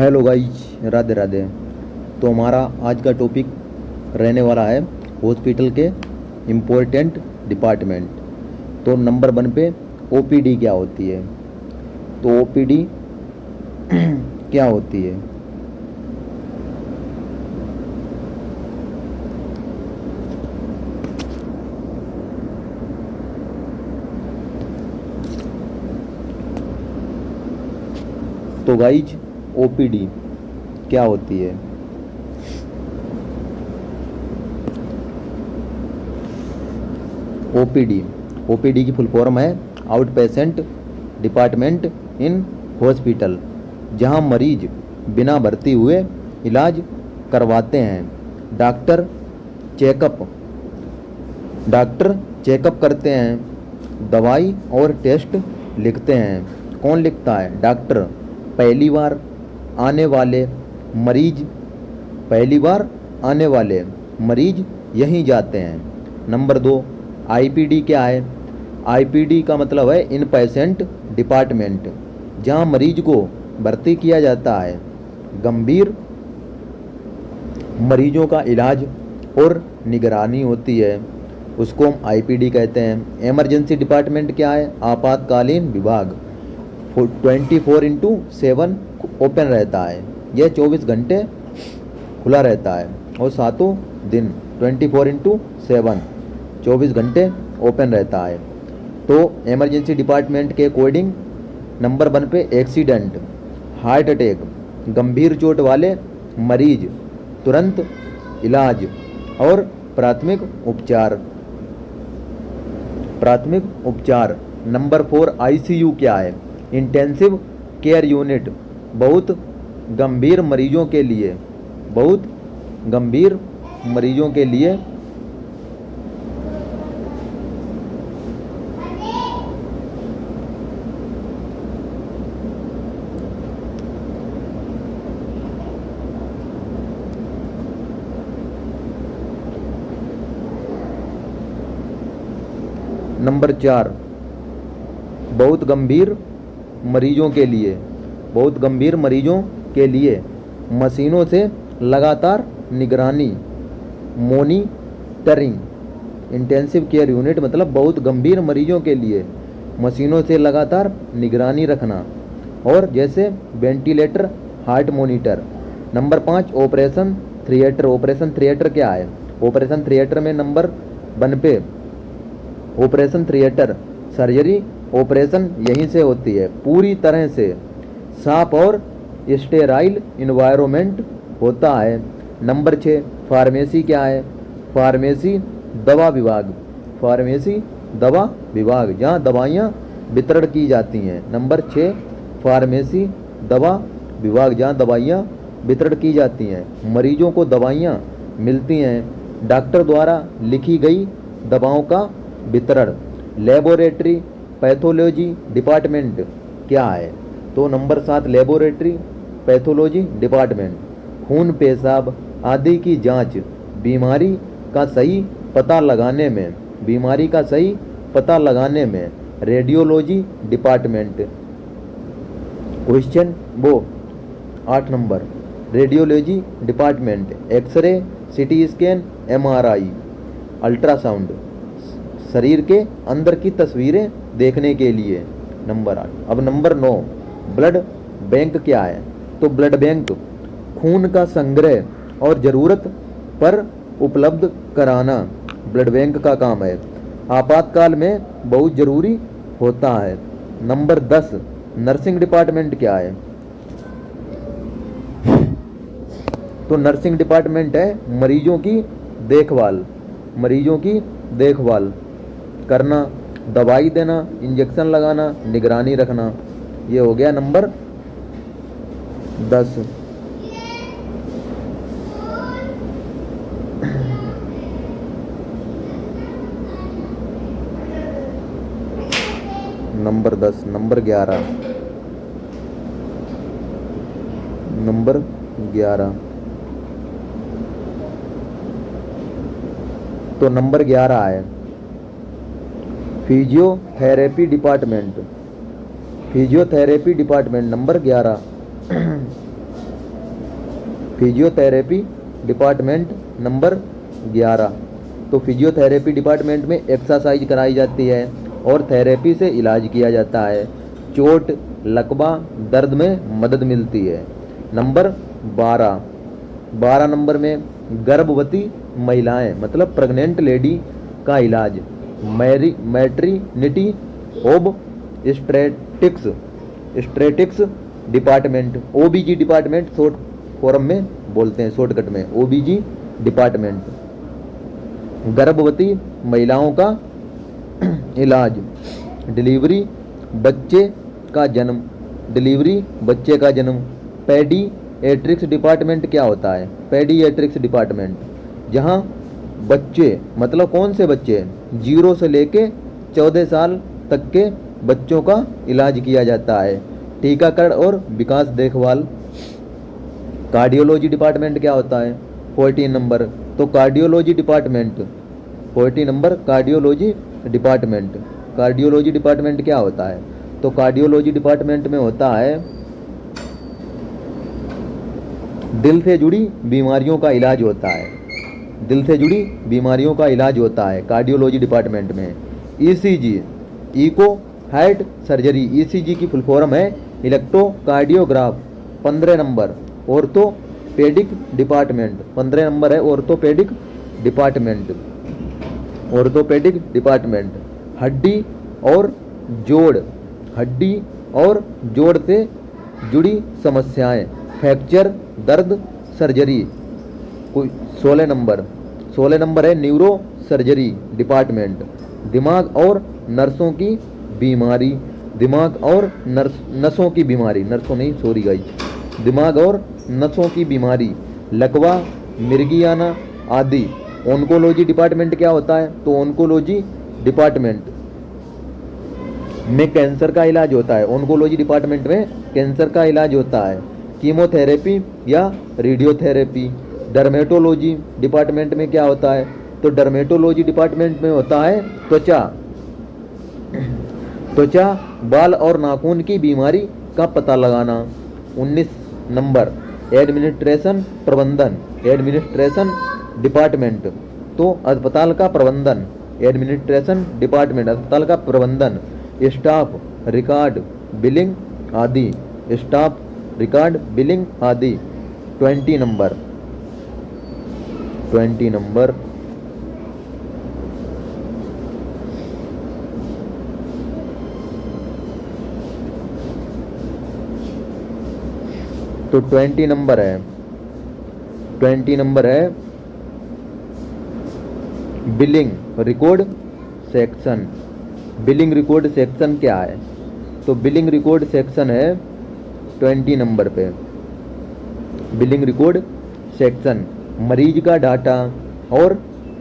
Hello guys, Radhe Radhe. तो हमारा आज का टॉपिक रहने वाला है हॉस्पिटल के इम्पोर्टेंट डिपार्टमेंट। तो नंबर 1 पे ओपीडी क्या होती है। तो ओपीडी क्या होती है। तो गाइज, ओपीडी क्या होती है। ओपीडी ओपीडी की फुल फॉर्म है out patient department in hospital, जहां मरीज बिना भर्ती हुए इलाज करवाते हैं। चेकअप डॉक्टर चेकअप करते हैं, दवाई और टेस्ट लिखते हैं। कौन लिखता है? डॉक्टर। पहली बार आने वाले मरीज पहली बार आने वाले मरीज यहीं जाते हैं। नंबर 2, आईपीडी क्या है। आईपीडी का मतलब है इन पेशेंट डिपार्टमेंट, जहां मरीज को भर्ती किया जाता है। गंभीर मरीजों का इलाज और निगरानी होती है, उसको हम आईपीडी कहते हैं। इमरजेंसी डिपार्टमेंट क्या है? आपातकालीन विभाग। 24/7 ओपन रहता है, यह 24 घंटे खुला रहता है और सातों दिन 24/7 24 घंटे ओपन रहता है। तो इमरजेंसी डिपार्टमेंट के अकॉर्डिंग नंबर 1 पे एक्सीडेंट, हार्ट अटैक, गंभीर चोट वाले मरीज, तुरंत इलाज और प्राथमिक उपचार। नंबर 4, आईसीयू क्या है। इंटेंसिव केयर यूनिट, बहुत गंभीर मरीजों के लिए नंबर 4, बहुत गंभीर मरीजों के लिए मशीनों से लगातार निगरानी, मॉनिटरिंग। इंटेंसिव केयर यूनिट मतलब बहुत गंभीर मरीजों के लिए मशीनों से लगातार निगरानी रखना, और जैसे ventilator, heart monitor. Number 5, operation theatre. Operation theatre क्या है? ऑपरेशन थिएटर में नंबर 1 पे ऑपरेशन थिएटर, सर्जरी ऑपरेशन यहीं से होती है। पूरी तरह से साफ और स्टेराइल इन्वायरमेंट होता है। नंबर 6, फार्मेसी क्या है? फार्मेसी दवा विभाग, जहाँ दवाइयाँ वितरण की जाती हैं। नंबर 6, फार्मेसी दवा विभाग, जहाँ दवाइयाँ वितरण की जाती हैं, मरीजों को दवाइयाँ मिलती हैं। डॉक्टर द्वारा लिखी गई दवाओं का वितरण। लेबोरेटरी पैथोलॉजी डिपार्टमेंट क्या है? तो नंबर 7, लेबोरेटरी पैथोलॉजी डिपार्टमेंट, खून पेशाब आदि की जांच, बीमारी का सही पता लगाने में। Radiology department. Question 8 number, radiology department, x ray, CT scan, MRI, ultrasound, शरीर के अंदर की तस्वीरें देखने के लिए। नंबर 8। अब नंबर 9, ब्लड बैंक क्या है? तो ब्लड बैंक खून का संग्रह और ज़रूरत पर उपलब्ध कराना ब्लड बैंक का काम है, आपातकाल में बहुत ज़रूरी होता है। नंबर 10, नर्सिंग डिपार्टमेंट क्या है? तो नर्सिंग डिपार्टमेंट है मरीजों की देखभाल करना, दवाई देना, इंजेक्शन लगाना, निगरानी रखना। ये हो गया नंबर 10। नंबर 10। नंबर 11 तो नंबर 11 है physiotherapy department. Number 11 physiotherapy department number 11। तो फिजियोथेरेपी डिपार्टमेंट में एक्सरसाइज कराई जाती है और थेरेपी से इलाज किया जाता है। चोट, लकवा, दर्द में मदद मिलती है। नंबर 12 नंबर में गर्भवती महिलाएं मतलब प्रेग्नेंट लेडी का इलाज। Maternity obstetrics department, OBG department short form में बोलते हैं, शॉर्टकट में ओबीजी डिपार्टमेंट। गर्भवती महिलाओं का इलाज। डिलीवरी बच्चे का जन्म। पेडियाट्रिक्स डिपार्टमेंट क्या होता है? पेडियाट्रिक्स डिपार्टमेंट जहाँ बच्चे मतलब कौन से बच्चे 0 से लेके 14 साल तक के बच्चों का इलाज किया जाता है। टीकाकरण और विकास देखभाल। कार्डियोलॉजी डिपार्टमेंट क्या होता है? 14 नंबर। तो cardiology department 14 number cardiology department क्या होता है? तो कार्डियोलॉजी डिपार्टमेंट में होता है दिल से जुड़ी बीमारियों का इलाज होता है कार्डियोलॉजी डिपार्टमेंट में। ECG echo heart surgery, ECG की फुल फॉर्म है electrocardiograph 15 number. Orthopaedic department 15 number है ऑर्थोपेडिक डिपार्टमेंट। हड्डी और जोड़ से जुड़ी समस्याएं, फ्रैक्चर, दर्द, सर्जरी। 16 नंबर है न्यूरो सर्जरी डिपार्टमेंट। दिमाग और नसों की बीमारी, लकवा, मिर्गियाना आदि। ऑन्कोलॉजी डिपार्टमेंट क्या होता है? तो ऑन्कोलॉजी डिपार्टमेंट में कैंसर का इलाज होता है। ऑन्कोलॉजी डिपार्टमेंट में कैंसर का इलाज होता है। कीमोथेरेपी या रेडियोथेरेपी। डर्मेटोलॉजी डिपार्टमेंट में क्या होता है? तो डर्मेटोलॉजी डिपार्टमेंट में होता है त्वचा, बाल और नाखून की बीमारी का पता लगाना। 19 नंबर एडमिनिस्ट्रेशन डिपार्टमेंट। तो अस्पताल का प्रबंधन, एडमिनिस्ट्रेशन डिपार्टमेंट अस्पताल का प्रबंधन। स्टाफ रिकॉर्ड बिलिंग आदि। 20 नंबर तो 20 नंबर है बिलिंग रिकॉर्ड सेक्शन क्या है? तो बिलिंग रिकॉर्ड सेक्शन है 20 नंबर पे। बिलिंग रिकॉर्ड सेक्शन मरीज का डाटा और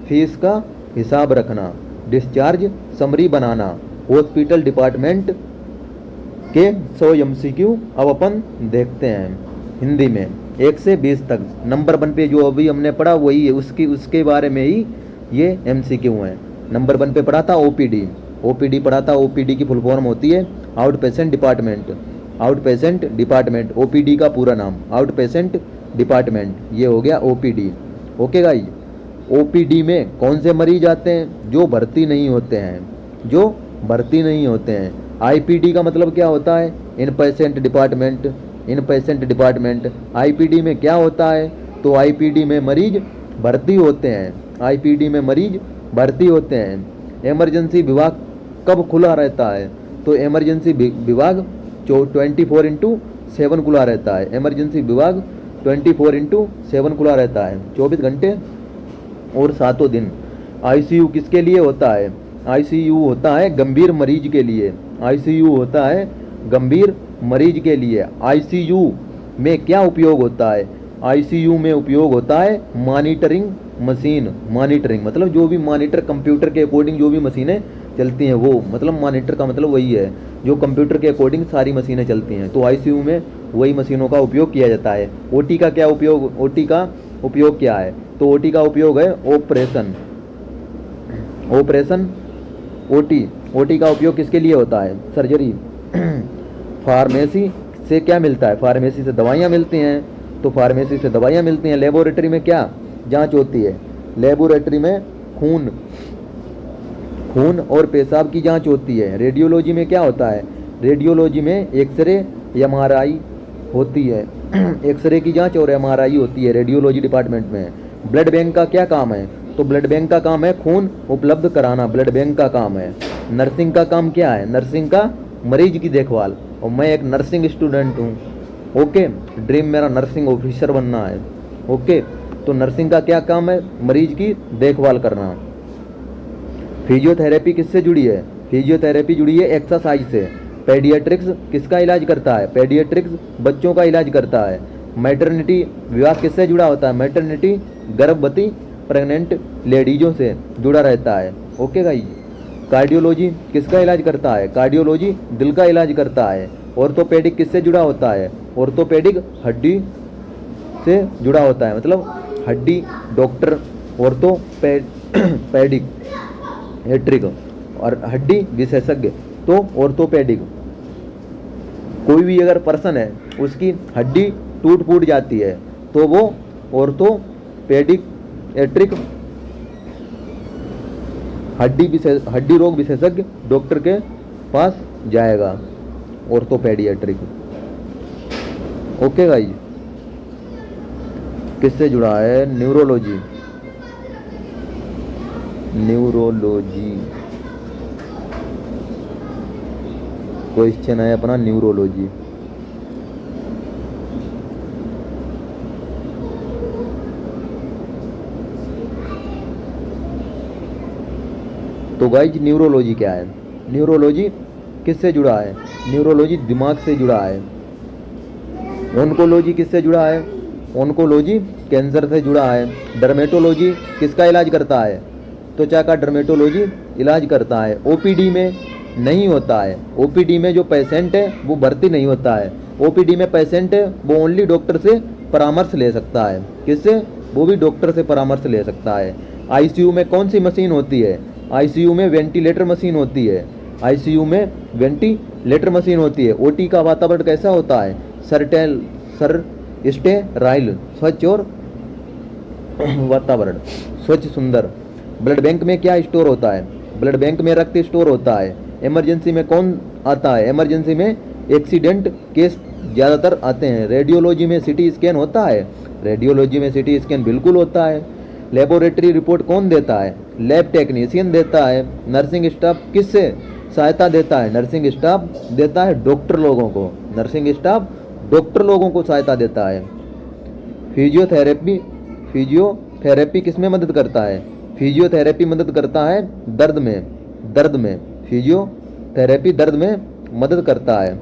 फीस का हिसाब रखना, डिस्चार्ज समरी बनाना। हॉस्पिटल डिपार्टमेंट के 100 MCQ अब अपन देखते हैं हिंदी में 1 से 20 तक। नंबर 1 पे जो अभी हमने पढ़ा वही है, उसके बारे में ही ये MCQ हैं। नंबर 1 पे पढ़ा था ओपीडी पढ़ा था। ओपीडी की फुल फॉर्म होती है आउट पेशेंट डिपार्टमेंट। ओपीडी का पूरा नाम आउट पेशेंट डिपार्टमेंट, ये हो गया ओपीडी। ओके गाइस, ओपीडी में कौन से मरीज आते हैं? जो भर्ती नहीं होते हैं। आईपीडी का मतलब क्या होता है? इन पेशेंट डिपार्टमेंट। आईपीडी में क्या होता है? तो आईपीडी में मरीज भर्ती होते हैं। इमरजेंसी विभाग कब खुला रहता है? तो इमरजेंसी विभाग 24/7 खुला रहता है। इमरजेंसी विभाग 24/7 खुला रहता है, 24 घंटे और 7 दिन। आईसीयू किसके लिए होता है? आईसीयू होता है गंभीर मरीज के लिए। आईसीयू में क्या उपयोग होता है? आईसीयू में उपयोग होता है मॉनिटरिंग मशीन। मॉनिटरिंग मतलब जो भी मॉनिटर कंप्यूटर के अकॉर्डिंग जो भी मशीनें चलती हैं वो, मतलब मॉनिटर का मतलब वही है जो कंप्यूटर के अकॉर्डिंग सारी मशीनें चलती हैं। तो आईसीयू में वही मशीनों का उपयोग किया जाता है। ओटी का उपयोग क्या है? तो ओटी का उपयोग है ऑपरेशन। ओटी का उपयोग किसके लिए होता है? सर्जरी। फार्मेसी से क्या मिलता है? फार्मेसी से दवाइयाँ मिलती हैं। तो फार्मेसी से दवाइयाँ मिलती हैं। लेबोरेटरी में क्या जांच होती है? लेबोरेटरी में खून और पेशाब की जांच होती है। रेडियोलॉजी में क्या होता है? रेडियोलॉजी में एक्सरे एमआरआई होती है। एक्सरे की जांच और एमआरआई होती है रेडियोलॉजी डिपार्टमेंट में। ब्लड बैंक का क्या काम है? तो ब्लड बैंक का काम है खून उपलब्ध कराना, ब्लड बैंक का काम है। नर्सिंग का काम क्या है? नर्सिंग का मरीज की देखभाल, और मैं एक नर्सिंग स्टूडेंट हूँ। ओके, ड्रीम मेरा नर्सिंग ऑफिसर बनना है। ओके, तो नर्सिंग का क्या काम है? मरीज की देखभाल करना। फिजियोथेरेपी किससे जुड़ी है? फिजियोथेरेपी जुड़ी है एक्सरसाइज से। पेडियाट्रिक्स किसका इलाज करता है? पेडियाट्रिक्स बच्चों का इलाज करता है। मैटरनिटी विभाग किससे जुड़ा होता है? मैटरनिटी गर्भवती प्रेग्नेंट लेडीजों से जुड़ा रहता है। Okay guys. कार्डियोलॉजी किसका इलाज करता है? कार्डियोलॉजी दिल का इलाज करता है। ऑर्थोपेडिक किससे जुड़ा होता है? ऑर्थोपेडिक हड्डी से जुड़ा होता है, मतलब हड्डी डॉक्टर ऑर्थोपेडिक हेट्रिक और हड्डी विशेषज्ञ तो ऑर्थोपेडिक। कोई भी अगर पर्सन है उसकी हड्डी टूट फूट जाती है तो वो ऑर्थोपेडिक हेट्रिक हड्डी रोग विशेषज्ञ डॉक्टर के पास जाएगा, ऑर्थोपेडियाट्रिक। Okay guys. किससे जुड़ा है? न्यूरोलॉजी। न्यूरोलॉजी क्वेश्चन है अपना न्यूरोलॉजी। तो गाइज न्यूरोलॉजी क्या है? न्यूरोलॉजी किससे जुड़ा है? न्यूरोलॉजी दिमाग से जुड़ा है। ऑन्कोलॉजी किससे जुड़ा है? ऑन्कोलॉजी कैंसर से जुड़ा है। डर्मेटोलॉजी किसका इलाज करता है? त्वचा का डर्मेटोलॉजी इलाज करता है। ओपीडी में नहीं होता है। ओपीडी में जो पेशेंट है वो भर्ती नहीं होता है। ओपीडी में पेशेंट है वो ओनली डॉक्टर से परामर्श ले सकता है। किससे? वो भी डॉक्टर से परामर्श ले सकता है। आईसीयू में कौन सी मशीन होती है? आईसीयू में वेंटिलेटर मशीन होती है। आईसीयू में वेंटिलेटर मशीन होती है। ओटी का वातावरण कैसा होता है? स्टेराइल, स्वच्छ और वातावरण स्वच्छ सुंदर। ब्लड बैंक में क्या स्टोर होता है? ब्लड बैंक में रक्त स्टोर होता है। इमरजेंसी में कौन आता है? इमरजेंसी में एक्सीडेंट केस ज़्यादातर आते हैं। रेडियोलॉजी में सिटी स्कैन होता है। रेडियोलॉजी में सिटी स्कैन बिल्कुल होता है। लेबोरेटरी रिपोर्ट कौन देता है? लैब टेक्नीशियन देता है। नर्सिंग स्टाफ किससे सहायता देता है? नर्सिंग स्टाफ देता है डॉक्टर लोगों को। नर्सिंग स्टाफ डॉक्टर लोगों को सहायता देता है। फिजियोथेरेपी किस में मदद करता है? फिजियोथेरेपी मदद करता है दर्द में। फिजियोथेरेपी दर्द में मदद करता है।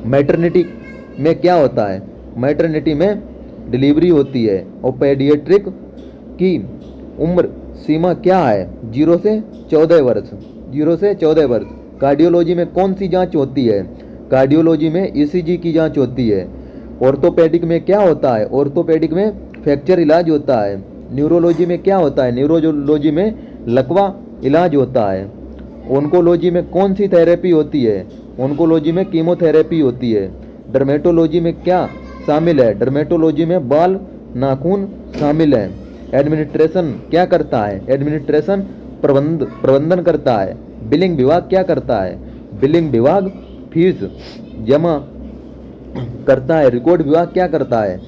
मैटरनिटी में क्या होता है? मैटरनिटी में डिलीवरी होती है। और पेडियाट्रिक की उम्र सीमा क्या है? 0 से 14 वर्ष। 0 से 14 वर्ष। कार्डियोलॉजी में कौन सी जांच होती है? कार्डियोलॉजी में ईसीजी की जांच होती है। ऑर्थोपेडिक में क्या होता है? ऑर्थोपेडिक में फ्रैक्चर इलाज होता है। न्यूरोलॉजी में क्या होता है? न्यूरोलॉजी में लकवा इलाज होता है। ऑन्कोलॉजी में कौन सी थेरेपी होती है? ऑन्कोलॉजी में कीमोथेरेपी होती है। डर्मेटोलॉजी में क्या शामिल है? डर्मेटोलॉजी में बाल नाखून शामिल है। एडमिनिस्ट्रेशन क्या करता है? एडमिनिस्ट्रेशन प्रबंधन करता है। बिलिंग विभाग क्या करता है? बिलिंग विभाग फीस जमा करता है। रिकॉर्ड विभाग क्या करता है?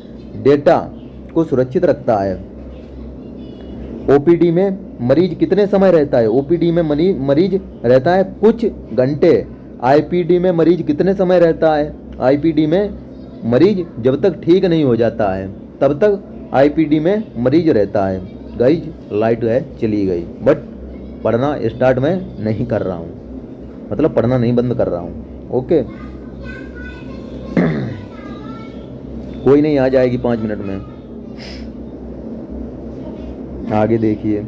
डेटा को सुरक्षित रखता है। ओपीडी में मरीज कितने समय रहता है? ओपीडी में मरीज रहता है कुछ घंटे। आईपीडी में मरीज कितने समय रहता है? आईपीडी में मरीज जब तक ठीक नहीं हो जाता है तब तक आईपीडी में मरीज रहता है। गाइज लाइट है चली गई, बट पढ़ना स्टार्ट में नहीं कर रहा हूँ, मतलब पढ़ना नहीं बंद कर रहा हूँ। ओके कोई नहीं, आ जाएगी 5 मिनट में। आगे देखिए।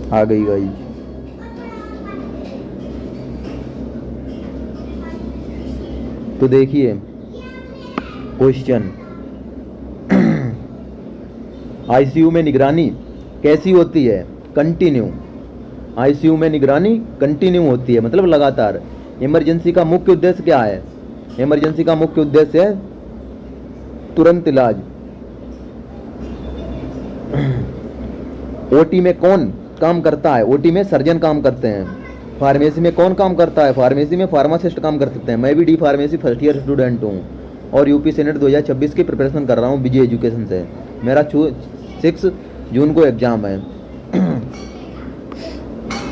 आ गई गाइस। तो देखिए क्वेश्चन आईसीयू में निगरानी कैसी होती है? कंटिन्यू। आईसीयू में निगरानी कंटिन्यू होती है, मतलब लगातार। इमरजेंसी का मुख्य उद्देश्य क्या है? इमरजेंसी का मुख्य उद्देश्य है तुरंत इलाज। ओटी में कौन काम करता है? ओटी में सर्जन काम करते हैं। फार्मेसी में कौन काम करता है? फार्मेसी में फार्मासिस्ट काम कर सकते हैं। मैं भी D pharmacy first year student हूँ और यूपी सेनेट 2026 की प्रिपरेशन कर रहा हूँ विजय एजुकेशन से। मेरा 6 जून को एग्जाम है।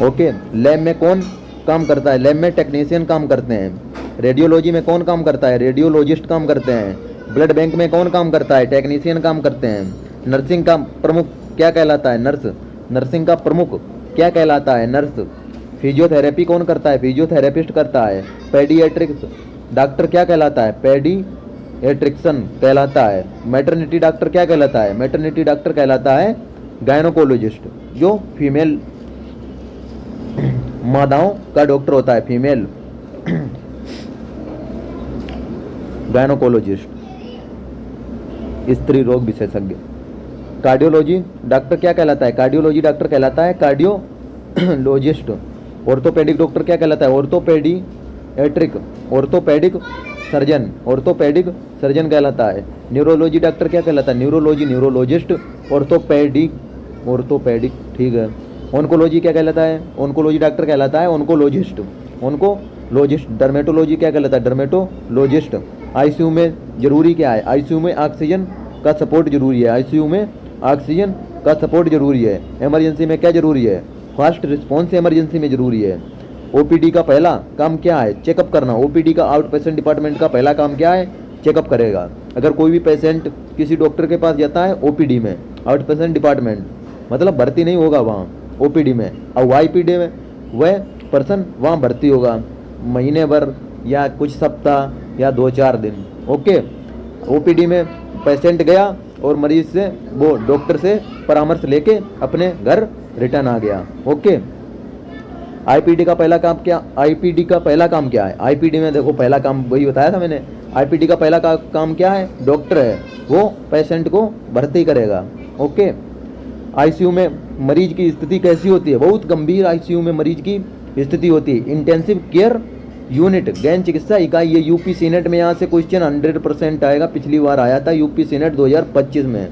ओके। लैब में कौन काम करता है? लैब में टेक्नीशियन काम करते हैं। रेडियोलॉजी में कौन काम करता है? रेडियोलॉजिस्ट काम करते हैं। ब्लड बैंक में कौन काम करता है? टेक्नीशियन काम करते हैं। नर्सिंग का प्रमुख क्या कहलाता है? नर्स। नर्सिंग का प्रमुख क्या कहलाता है? नर्स। फिजियोथेरेपी कौन करता है? फिजियोथेरेपिस्ट करता है। पेडियाट्रिक्स डॉक्टर क्या कहलाता है? पेडियाट्रिक्सन कहलाता है। मैटरनिटी डॉक्टर क्या कहलाता है? मैटरनिटी डॉक्टर कहलाता है गायनोकोलॉजिस्ट, जो फीमेल मादाओं का डॉक्टर होता है, फीमेल गायनोकोलॉजिस्ट, स्त्री रोग विशेषज्ञ। कार्डियोलॉजी डॉक्टर क्या कहलाता है? कार्डियोलॉजी डॉक्टर कहलाता है कार्डियोलॉजिस्ट। ऑर्थोपेडिक डॉक्टर क्या कहलाता है? ऑर्थोपेडिक सर्जन, ऑर्थोपेडिक सर्जन कहलाता है। न्यूरोलॉजी डॉक्टर क्या कहलाता है? न्यूरोलॉजिस्ट। ऑर्थोपेडिक ठीक है। ऑन्कोलॉजी क्या कहलाता है? ऑन्कोलॉजी डॉक्टर कहलाता है ऑन्कोलॉजिस्ट। डर्मेटोलॉजी क्या कहलाता है? डर्मेटोलॉजिस्ट। आईसीयू में जरूरी क्या है? आईसीयू में ऑक्सीजन का सपोर्ट जरूरी है। आईसीयू में ऑक्सीजन का सपोर्ट जरूरी है। इमरजेंसी में क्या जरूरी है? फास्ट रिस्पॉन्स इमरजेंसी में जरूरी है। ओपीडी का पहला काम क्या है? चेकअप करना। ओपीडी का आउट पेशेंट डिपार्टमेंट का पहला काम क्या है? चेकअप करेगा। अगर कोई भी पेशेंट किसी डॉक्टर के पास जाता है ओपीडी में, आउट पेशेंट डिपार्टमेंट, मतलब भर्ती नहीं होगा वहाँ ओपीडी में, और वाईपीडी में वह पर्सन वहाँ भर्ती होगा महीने भर या कुछ सप्ताह या 2-4 दिन। ओके। ओपीडी में पेशेंट गया और मरीज से वो डॉक्टर से परामर्श लेके अपने घर रिटर्न आ गया। ओके। आईपीडी का पहला काम क्या? आईपीडी का पहला काम क्या है? आईपीडी में देखो पहला काम वही बताया था मैंने। आईपीडी का पहला काम क्या है? डॉक्टर है, वो पेशेंट को भर्ती करेगा। ओके। आईसीयू में मरीज की स्थिति कैसी होती है? बहुत गंभीर आईसीयू में मरीज की स्थिति होती है। इंटेंसिव केयर यूनिट, गहन चिकित्सा इकाई। ये यूपी सीनेट में यहाँ से क्वेश्चन 100% आएगा। पिछली बार आया था यूपी सीनेट 2025 में।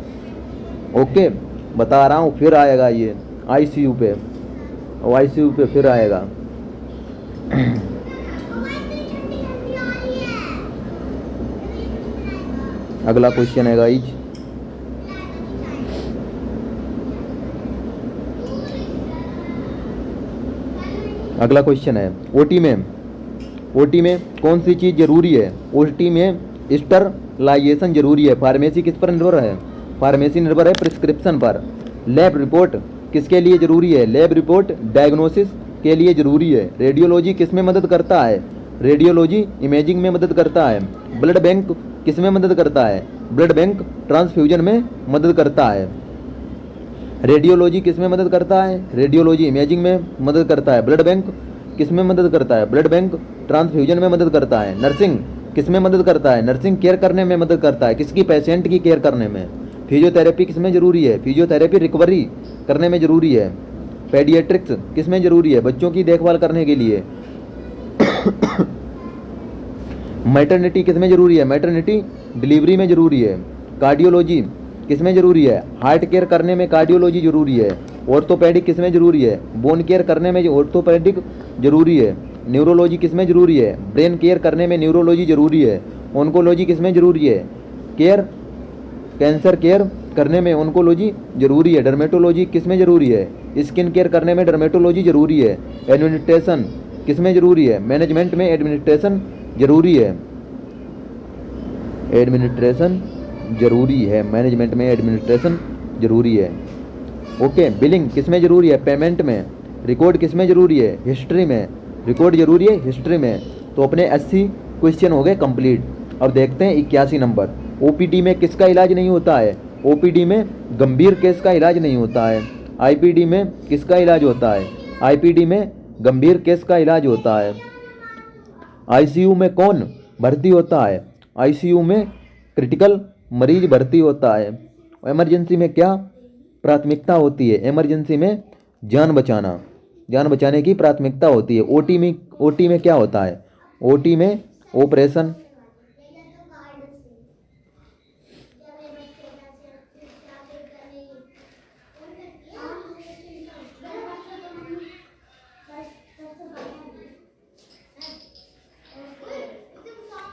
ओके, बता रहा हूँ, फिर आएगा ये आईसीयू पे, और आईसीयू पे फिर आएगा। अगला क्वेश्चन है गाइज, अगला क्वेश्चन है ओटी में कौन सी चीज़ जरूरी है? ओटी में स्टरलाइजेशन जरूरी है। फार्मेसी किस पर निर्भर है? फार्मेसी निर्भर है प्रिस्क्रिप्शन पर। लैब रिपोर्ट किसके लिए जरूरी है? लैब रिपोर्ट डायग्नोसिस के लिए जरूरी है। रेडियोलॉजी किस में मदद करता है? रेडियोलॉजी इमेजिंग में मदद करता है। ब्लड बैंक किस में मदद करता है? ब्लड बैंक ट्रांसफ्यूजन में मदद करता है। रेडियोलॉजी किस में मदद करता है? रेडियोलॉजी इमेजिंग में मदद करता है। ब्लड बैंक किस में मदद करता है? ब्लड बैंक ट्रांसफ्यूजन में मदद करता है। नर्सिंग किस में मदद करता है? नर्सिंग केयर करने में मदद करता है। किसकी? पेशेंट की केयर करने में। फिजियोथेरेपी किस में जरूरी है? फिजियोथेरेपी रिकवरी करने में जरूरी है। पेडियाट्रिक्स किस में जरूरी है? बच्चों की देखभाल करने के लिए। मैटरनिटी किस में जरूरी है? मैटरनिटी डिलीवरी में जरूरी है। कार्डियोलॉजी किस में जरूरी है? हार्ट केयर करने में कार्डियोलॉजी जरूरी है। ऑर्थोपेडिक किस में जरूरी है? बोन केयर करने में ऑर्थोपेडिक जरूरी है। न्यूरोलॉजी किस में जरूरी है? ब्रेन केयर करने में न्यूरोलॉजी जरूरी है। ऑन्कोलॉजी किस में जरूरी है? कैंसर केयर करने में ऑन्कोलॉजी जरूरी है। डर्मेटोलॉजी किस में जरूरी है? स्किन केयर करने में डर्मेटोलॉजी जरूरी है। एडमिनिस्ट्रेशन किस में जरूरी है? मैनेजमेंट में एडमिनिस्ट्रेशन जरूरी है। एडमिनिस्ट्रेशन जरूरी है, मैनेजमेंट में एडमिनिस्ट्रेशन जरूरी है। ओके। बिलिंग किस में जरूरी है? पेमेंट में। रिकॉर्ड किस में जरूरी है? हिस्ट्री में। रिकॉर्ड जरूरी है हिस्ट्री में। तो अपने 80 क्वेश्चन हो गए कंप्लीट। अब देखते हैं 81 नंबर। ओपीडी में किसका इलाज नहीं होता है? ओपीडी में गंभीर केस का इलाज नहीं होता है। आईपीडी में किसका इलाज होता है? आईपीडी में गंभीर केस का इलाज होता है। आईसीयू में कौन भर्ती होता है? आईसीयू में क्रिटिकल मरीज भर्ती होता है। इमरजेंसी में क्या प्राथमिकता होती है। इमरजेंसी में जान बचाना, जान बचाने की प्राथमिकता होती है। ओटी में क्या होता है? ओटी में ऑपरेशन,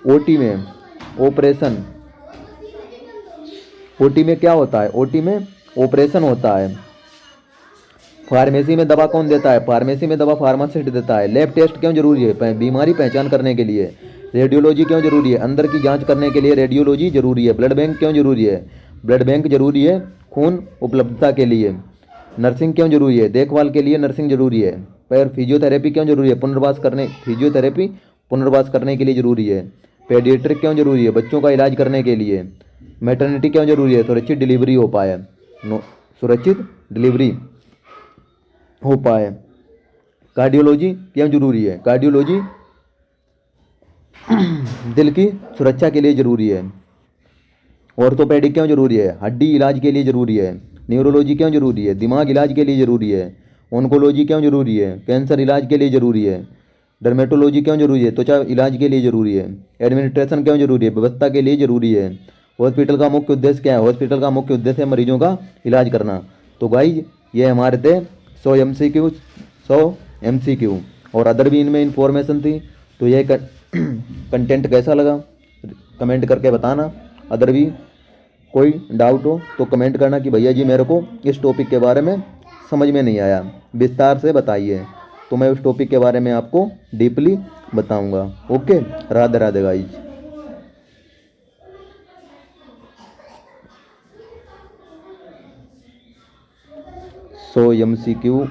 ओटी में ऑपरेशन, ओटी में क्या होता है? ओटी में ऑपरेशन होता है। फार्मेसी में दवा कौन देता है? फार्मेसी में दवा फार्मासिस्ट देता है। लैब टेस्ट क्यों जरूरी है? बीमारी पहचान करने के लिए। रेडियोलॉजी क्यों जरूरी है? अंदर की जांच करने के लिए रेडियोलॉजी जरूरी है। ब्लड बैंक क्यों जरूरी है? ब्लड बैंक जरूरी है खून उपलब्धता के लिए। नर्सिंग क्यों जरूरी है? देखभाल के लिए नर्सिंग जरूरी है। पर फिजियोथेरेपी क्यों जरूरी है? फिजियोथेरेपी पुनर्वास करने के लिए जरूरी है। पेडियाट्रिक क्यों जरूरी है? बच्चों का इलाज करने के लिए। मैटरनिटी क्यों जरूरी है? सुरक्षित डिलीवरी हो पाए, सुरक्षित डिलीवरी हो पाए। कार्डियोलॉजी क्यों जरूरी है? कार्डियोलॉजी दिल की सुरक्षा के लिए जरूरी है। ऑर्थोपेडिक क्यों जरूरी है? हड्डी इलाज के लिए जरूरी है। न्यूरोलॉजी क्यों जरूरी है? दिमाग इलाज के लिए जरूरी है। ऑन्कोलॉजी क्यों जरूरी है? कैंसर इलाज के लिए जरूरी है। डर्मेटोलॉजी क्यों जरूरी है? त्वचा इलाज के लिए जरूरी है। एडमिनिस्ट्रेशन क्यों जरूरी है? व्यवस्था के लिए जरूरी है। हॉस्पिटल का मुख्य उद्देश्य क्या है? हॉस्पिटल का मुख्य उद्देश्य है मरीजों का इलाज करना। तो गाइज ये हमारे थे 100 MCQ और अदर भी इनमें इंफॉर्मेशन थी। तो ये कंटेंट कैसा लगा कमेंट करके बताना। अदर भी कोई डाउट हो तो कमेंट करना कि भैया जी मेरे को इस टॉपिक के बारे में समझ में नहीं आया, विस्तार से बताइए, तो मैं उस टॉपिक के बारे में आपको डीपली बताऊंगा। Okay, Radhe Radhe guys. 100 MCQ